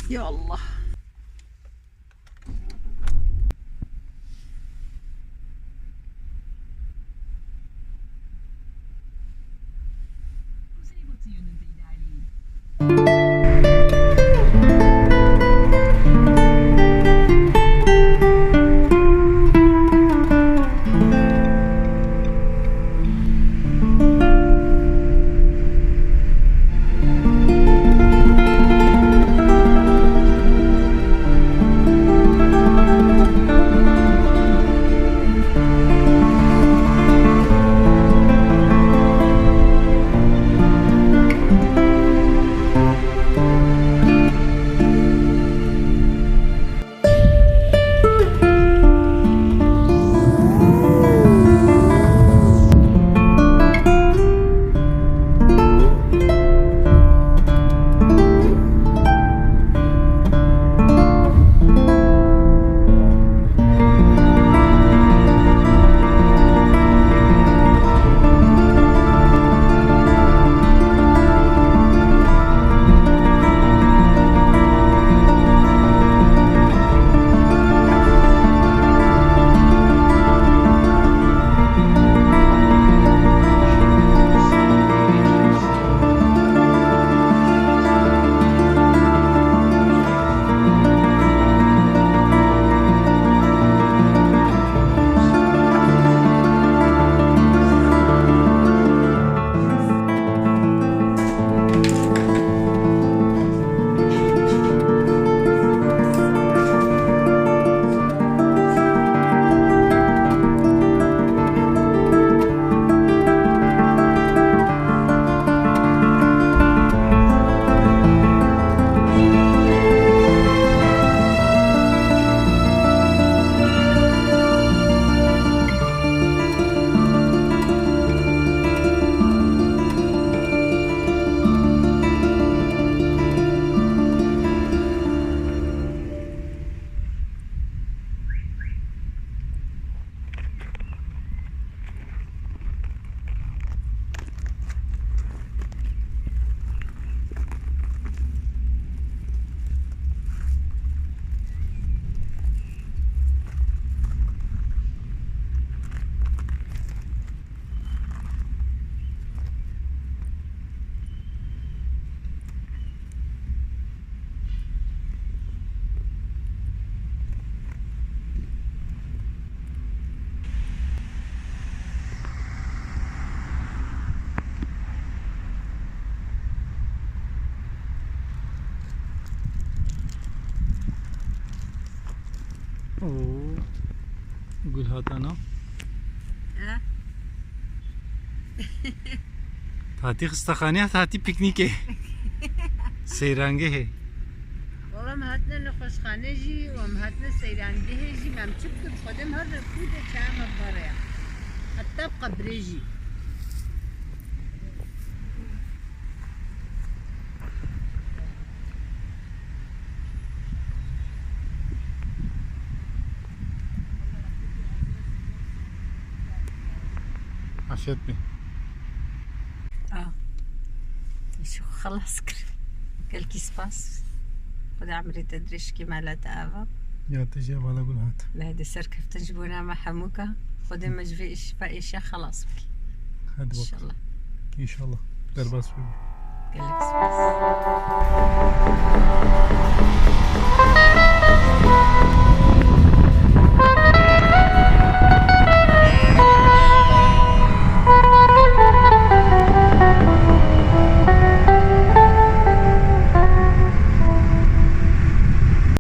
Ya Allah. Kuzeybatı yönünde ilerleyin. Oo. Gülhat Ana. Ha? Tati kıstakhane, tati piknike. Seyrange he. والله ما هاتنا نخوشخانه جي وما هاتنا سيرانده جي ما مشبك بخدم هر ركودة شام بريا حتى بقبري جي عشت بي. شو خلاص كل كي سباس خذ عمري تدريش كيما لا تأبى يا تجاب على Gülhat. لهذا سركف تنجبونا مع حموكا خذ ما جفي إيش خلاص بكي Hadi إن شاء bakalım. الله İnşallah. Derbas قال لك سباس